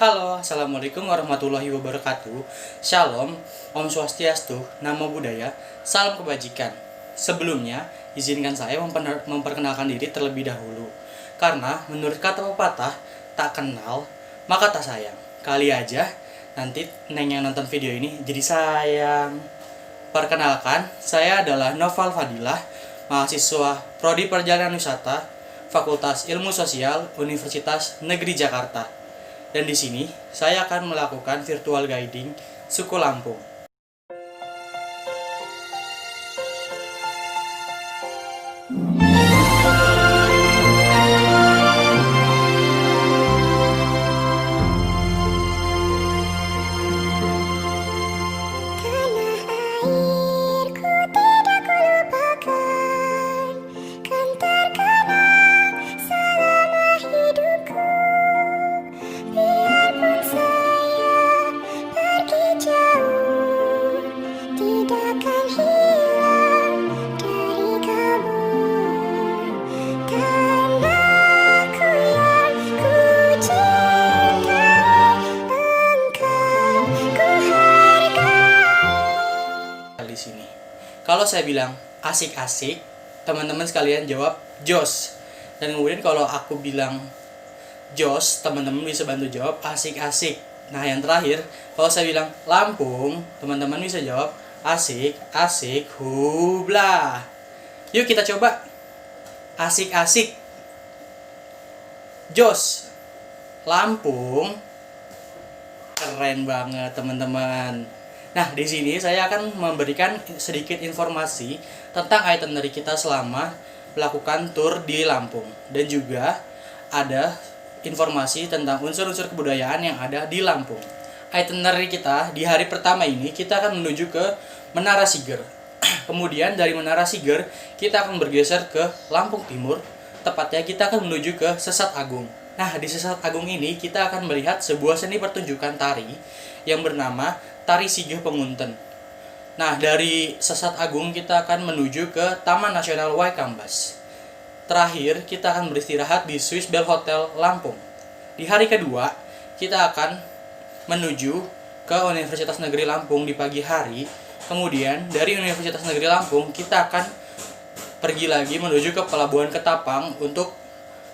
Halo, Assalamualaikum warahmatullahi wabarakatuh. Shalom, Om Swastiastu, Namo Buddhaya, Salam Kebajikan. Sebelumnya, izinkan saya memperkenalkan diri terlebih dahulu. Karena menurut kata pepatah, tak kenal, maka tak sayang. Kali aja, nanti Neng yang nonton video ini jadi sayang. Perkenalkan, saya adalah Noval Fadilah, mahasiswa Prodi Perjalanan Wisata, Fakultas Ilmu Sosial, Universitas Negeri Jakarta. Dan di sini saya akan melakukan virtual guiding suku Lampung. Di sini. Kalau saya bilang asik-asik, teman-teman sekalian jawab jos. Dan kemudian kalau aku bilang jos, teman-teman bisa bantu jawab asik-asik. Nah, yang terakhir, kalau saya bilang Lampung, teman-teman bisa jawab asik-asik hublah. Yuk kita coba. Asik-asik. Jos. Lampung. Keren banget, teman-teman. Nah, di sini saya akan memberikan sedikit informasi tentang itinerary kita selama melakukan tour di Lampung. Dan juga ada informasi tentang unsur-unsur kebudayaan yang ada di Lampung. Itinerary kita di hari pertama ini kita akan menuju ke Menara Siger. Kemudian dari Menara Siger kita akan bergeser ke Lampung Timur. Tepatnya kita akan menuju ke Sesat Agung. Nah, di Sesat Agung ini kita akan melihat sebuah seni pertunjukan tari yang bernama Tari Sigih Pengunten. Nah, dari Sesat Agung kita akan menuju ke Taman Nasional Waikambas. Terakhir, kita akan beristirahat di Swiss Bell Hotel Lampung. Di hari kedua, kita akan menuju ke Universitas Negeri Lampung di pagi hari. Kemudian, dari Universitas Negeri Lampung, kita akan pergi lagi menuju ke Pelabuhan Ketapang untuk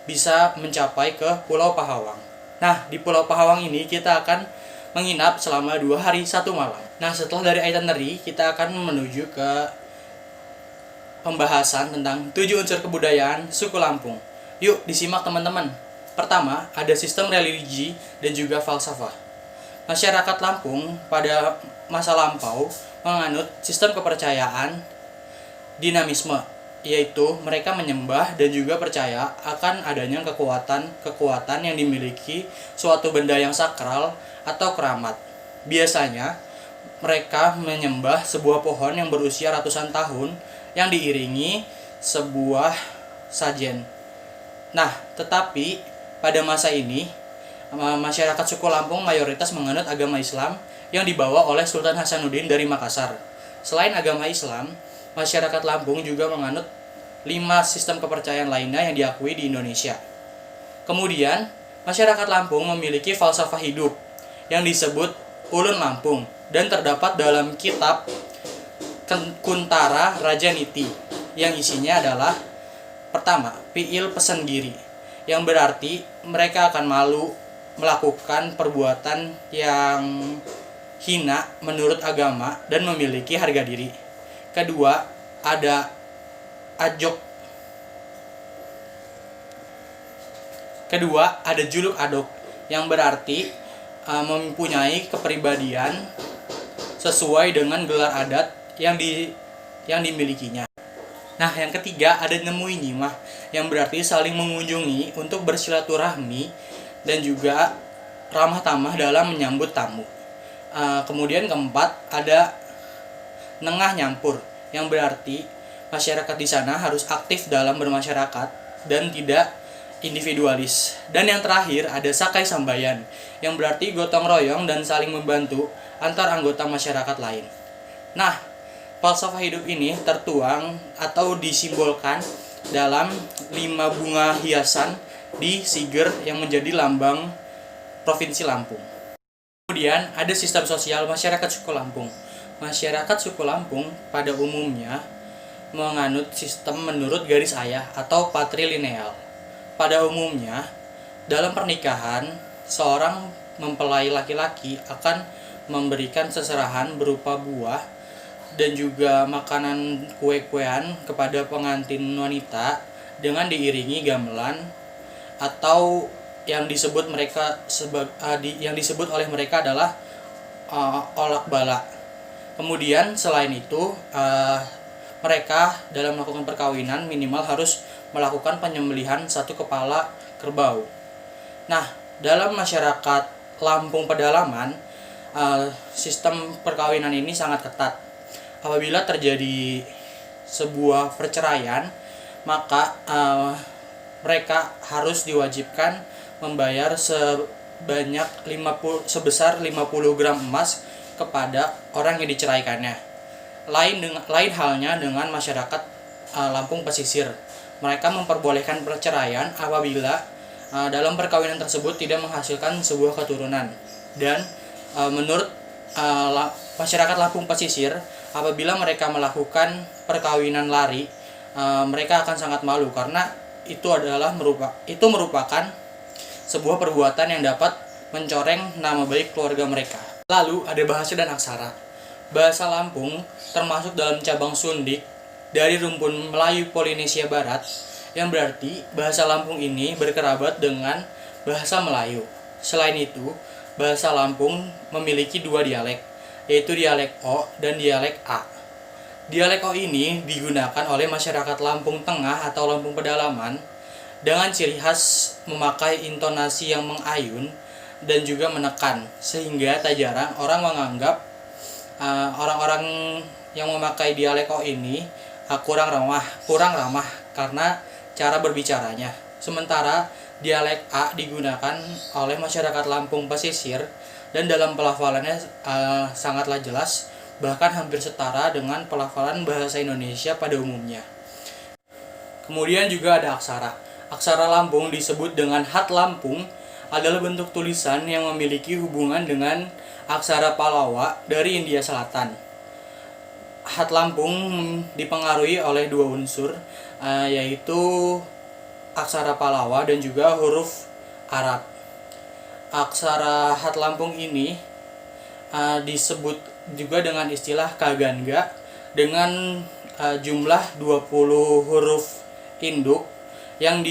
bisa mencapai ke Pulau Pahawang. Nah, di Pulau Pahawang ini kita akan menginap selama 2 hari 1 malam. Nah, setelah dari itinerary, kita akan menuju ke pembahasan tentang 7 unsur kebudayaan suku Lampung. Yuk, disimak teman-teman. Pertama, ada sistem religi dan juga falsafah. Masyarakat Lampung pada masa lampau menganut sistem kepercayaan dinamisme, yaitu mereka menyembah dan juga percaya akan adanya kekuatan yang dimiliki suatu benda yang sakral atau keramat. Biasanya mereka menyembah sebuah pohon yang berusia ratusan tahun yang diiringi sebuah sajen. Nah, tetapi pada masa ini masyarakat suku Lampung mayoritas menganut agama Islam yang dibawa oleh Sultan Hasanuddin dari Makassar. Selain agama Islam, masyarakat Lampung juga menganut 5 sistem kepercayaan lainnya yang diakui di Indonesia. Kemudian, masyarakat Lampung memiliki falsafah hidup yang disebut Ulun Lampung dan terdapat dalam kitab Kuntara Raja Niti yang isinya adalah pertama, Piil Pesenggiri, yang berarti mereka akan malu melakukan perbuatan yang hina menurut agama dan memiliki harga diri. Kedua, ada Ajok. Kedua, ada Juluk Adok, yang berarti mempunyai kepribadian sesuai dengan gelar adat yang dimilikinya. Nah, yang ketiga ada Nemui Nyimah, yang berarti saling mengunjungi untuk bersilaturahmi dan juga ramah tamah dalam menyambut tamu. Kemudian keempat ada Nengah Nyampur, yang berarti masyarakat di sana harus aktif dalam bermasyarakat dan tidak individualis. Dan yang terakhir ada Sakai Sambayan, yang berarti gotong royong dan saling membantu antar anggota masyarakat lain. Nah, falsafah hidup ini tertuang atau disimbolkan dalam 5 bunga hiasan di siger yang menjadi lambang Provinsi Lampung. Kemudian ada sistem sosial masyarakat suku Lampung. Masyarakat suku Lampung pada umumnya menganut sistem menurut garis ayah atau patrilineal. Pada umumnya, dalam pernikahan, seorang mempelai laki-laki akan memberikan seserahan berupa buah dan juga makanan kue-kuean kepada pengantin wanita dengan diiringi gamelan atau yang disebut oleh mereka adalah olak bala. Kemudian selain itu mereka dalam melakukan perkawinan minimal harus melakukan penyembelihan satu kepala kerbau. Nah, dalam masyarakat Lampung pedalaman, sistem perkawinan ini sangat ketat. Apabila terjadi sebuah perceraian, maka mereka harus diwajibkan membayar sebesar 50 gram emas kepada orang yang diceraikannya. Lain halnya dengan masyarakat Lampung pesisir. Mereka memperbolehkan perceraian apabila dalam perkawinan tersebut tidak menghasilkan sebuah keturunan. Dan menurut masyarakat Lampung pesisir, apabila mereka melakukan perkawinan lari, mereka akan sangat malu karena itu merupakan sebuah perbuatan yang dapat mencoreng nama baik keluarga mereka. Lalu ada bahasa dan aksara. Bahasa Lampung termasuk dalam cabang Sundik dari rumpun Melayu Polinesia Barat, yang berarti bahasa Lampung ini berkerabat dengan bahasa Melayu. Selain itu, bahasa Lampung memiliki dua dialek, yaitu dialek O dan dialek A. Dialek O ini digunakan oleh masyarakat Lampung Tengah atau Lampung pedalaman dengan ciri khas memakai intonasi yang mengayun dan juga menekan, sehingga tak jarang orang menganggap orang-orang yang memakai dialek O ini kurang ramah karena cara berbicaranya. Sementara dialek A digunakan oleh masyarakat Lampung pesisir dan dalam pelafalannya sangatlah jelas, bahkan hampir setara dengan pelafalan bahasa Indonesia pada umumnya. Kemudian juga ada aksara. Aksara Lampung disebut dengan Hat Lampung, adalah bentuk tulisan yang memiliki hubungan dengan aksara Palawa dari India Selatan. Hat Lampung dipengaruhi oleh dua unsur, yaitu aksara Palawa dan juga huruf Arab. Aksara Hat Lampung ini disebut juga dengan istilah Kaganga dengan jumlah 20 huruf induk yang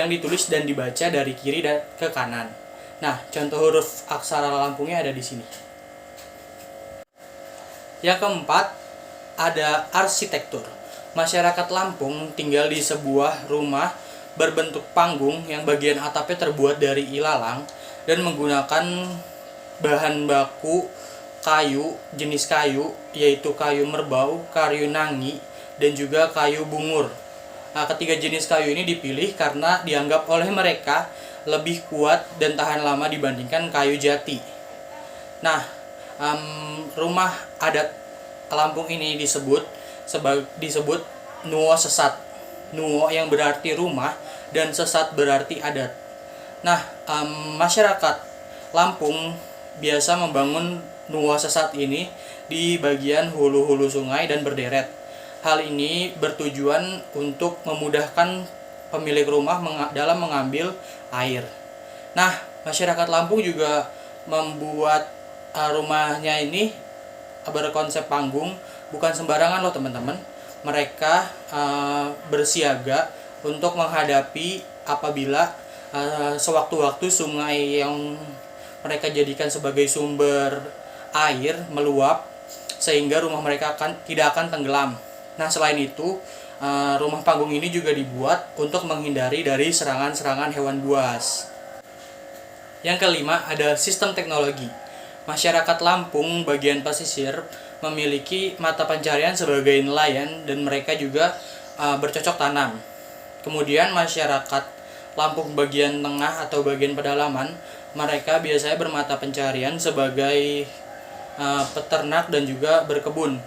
ditulis dan dibaca dari kiri ke kanan. Nah, contoh huruf aksara Lampungnya ada di sini. Yang keempat, ada arsitektur. Masyarakat Lampung tinggal di sebuah rumah berbentuk panggung yang bagian atapnya terbuat dari ilalang dan menggunakan bahan baku jenis kayu, yaitu kayu merbau, kayu nangi, dan juga kayu bungur. Nah, ketiga jenis kayu ini dipilih karena dianggap oleh mereka lebih kuat dan tahan lama dibandingkan kayu jati. Nah, rumah adat Lampung ini disebut Nuo Sesat. Nuo yang berarti rumah dan Sesat berarti adat. Nah, masyarakat Lampung biasa membangun Nuo Sesat ini di bagian hulu-hulu sungai dan berderet. Hal ini bertujuan untuk memudahkan pemilik rumah dalam mengambil air. Nah, masyarakat Lampung juga membuat rumahnya ini berkonsep panggung, bukan sembarangan loh teman-teman. Mereka bersiaga untuk menghadapi apabila sewaktu-waktu sungai yang mereka jadikan sebagai sumber air meluap, sehingga rumah mereka tidak akan tenggelam. Nah, selain itu, rumah panggung ini juga dibuat untuk menghindari dari serangan-serangan hewan buas. Yang kelima, ada sistem teknologi. Masyarakat Lampung bagian pesisir memiliki mata pencarian sebagai nelayan dan mereka juga bercocok tanam. Kemudian masyarakat Lampung bagian tengah atau bagian pedalaman, mereka biasanya bermata pencarian sebagai peternak dan juga berkebun.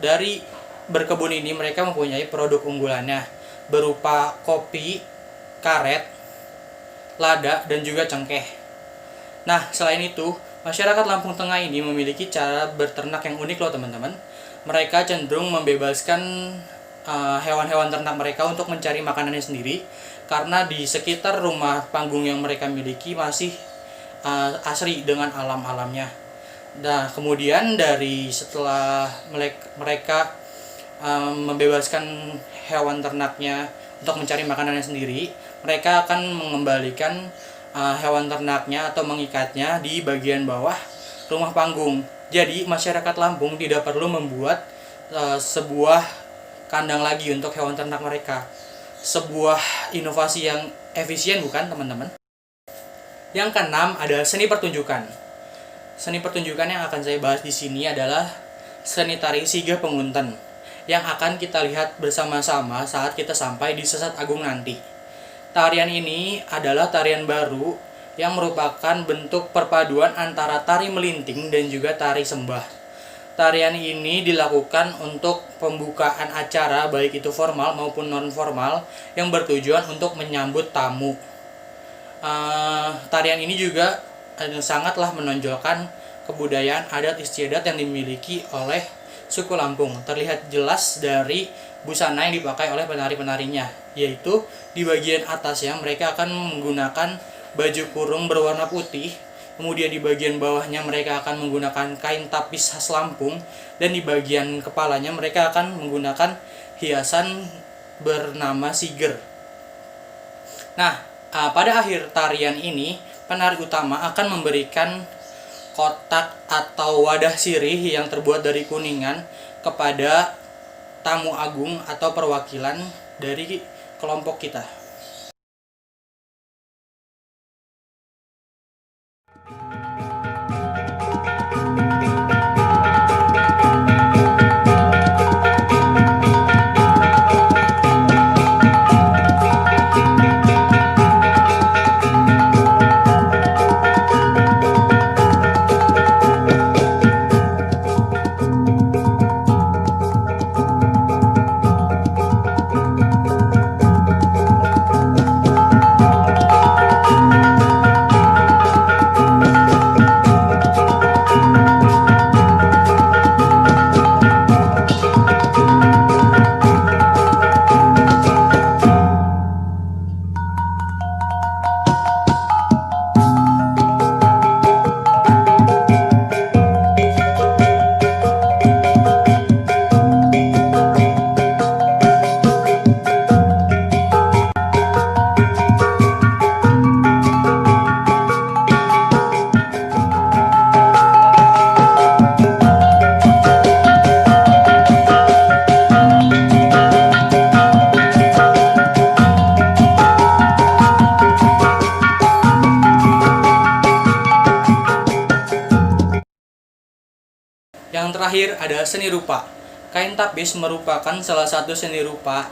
Dari berkebun ini mereka mempunyai produk unggulannya berupa kopi, karet, lada, dan juga cengkeh. Nah, selain itu, masyarakat Lampung Tengah ini memiliki cara berternak yang unik loh teman-teman. Mereka cenderung membebaskan hewan-hewan ternak mereka untuk mencari makanannya sendiri, karena di sekitar rumah panggung yang mereka miliki masih asri dengan alam-alamnya. Nah, kemudian setelah mereka membebaskan hewan ternaknya untuk mencari makanannya sendiri, mereka akan mengembalikan hewan ternaknya atau mengikatnya di bagian bawah rumah panggung. Jadi masyarakat Lampung tidak perlu membuat sebuah kandang lagi untuk hewan ternak mereka. Sebuah inovasi yang efisien, bukan teman-teman? Yang keenam ada seni pertunjukan. Seni pertunjukan yang akan saya bahas di sini adalah seni tari Sigah Pengunten, yang akan kita lihat bersama-sama saat kita sampai di Sesat Agung nanti. Tarian ini adalah tarian baru yang merupakan bentuk perpaduan antara tari melinting dan juga tari sembah. Tarian ini dilakukan untuk pembukaan acara baik itu formal maupun non-formal yang bertujuan untuk menyambut tamu. Tarian ini juga sangatlah menonjolkan kebudayaan adat istiadat yang dimiliki oleh suku Lampung. Terlihat jelas dari busana yang dipakai oleh penari-penarinya, yaitu di bagian atasnya mereka akan menggunakan baju kurung berwarna putih, kemudian di bagian bawahnya mereka akan menggunakan kain tapis khas Lampung, dan di bagian kepalanya mereka akan menggunakan hiasan bernama siger. Nah, pada akhir tarian ini, penari utama akan memberikan kotak atau wadah sirih yang terbuat dari kuningan kepada tamu agung atau perwakilan dari kelompok kita. Yang terakhir ada seni rupa. Kain tapis merupakan salah satu seni rupa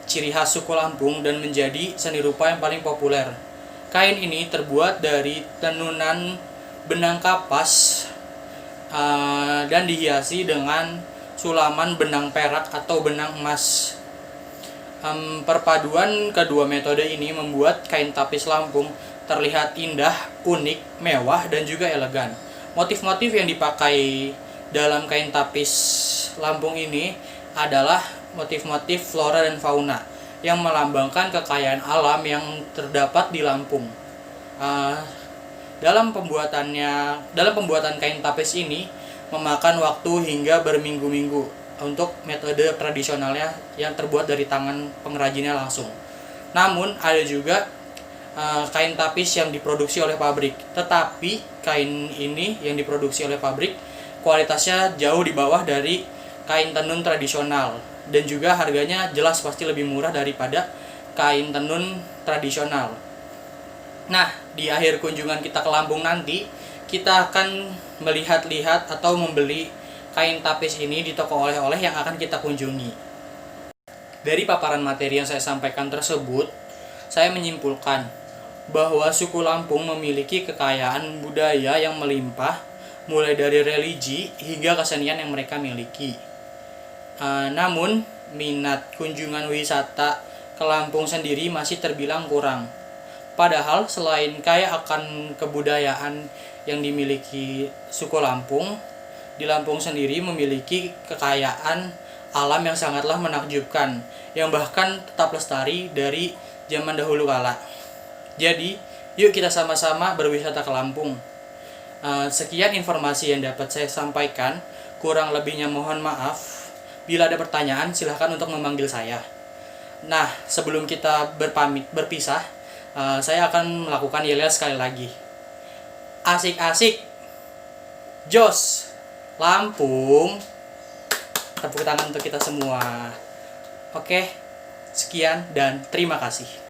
ciri khas suku Lampung dan menjadi seni rupa yang paling populer. Kain ini terbuat dari tenunan benang kapas dan dihiasi dengan sulaman benang perak atau benang emas. Perpaduan kedua metode ini membuat kain tapis Lampung terlihat indah, unik, mewah, dan juga elegan. Motif-motif yang dipakai dalam kain tapis Lampung ini adalah motif-motif flora dan fauna yang melambangkan kekayaan alam yang terdapat di Lampung. Dalam pembuatan kain tapis ini memakan waktu hingga berminggu-minggu untuk metode tradisionalnya yang terbuat dari tangan pengrajinnya langsung. Namun ada juga kain tapis yang diproduksi oleh pabrik, tetapi kain ini yang diproduksi oleh pabrik kualitasnya jauh di bawah dari kain tenun tradisional, dan juga harganya jelas pasti lebih murah daripada kain tenun tradisional. Nah, di akhir kunjungan kita ke Lampung nanti, kita akan melihat-lihat atau membeli kain tapis ini di toko oleh-oleh yang akan kita kunjungi. Dari paparan materi yang saya sampaikan tersebut, saya menyimpulkan bahwa suku Lampung memiliki kekayaan budaya yang melimpah, mulai dari religi hingga kesenian yang mereka miliki. Namun, minat kunjungan wisata ke Lampung sendiri masih terbilang kurang. Padahal selain kaya akan kebudayaan yang dimiliki suku Lampung, di Lampung sendiri memiliki kekayaan alam yang sangatlah menakjubkan, yang bahkan tetap lestari dari zaman dahulu kala. Jadi, yuk kita sama-sama berwisata ke Lampung. Sekian informasi yang dapat saya sampaikan. Kurang lebihnya mohon maaf. Bila ada pertanyaan, silahkan untuk memanggil saya. Nah, sebelum kita berpisah, saya akan melakukan yel sekali lagi. Asik-asik, jos, Lampung. Tepuk tangan untuk kita semua. Oke, sekian dan terima kasih.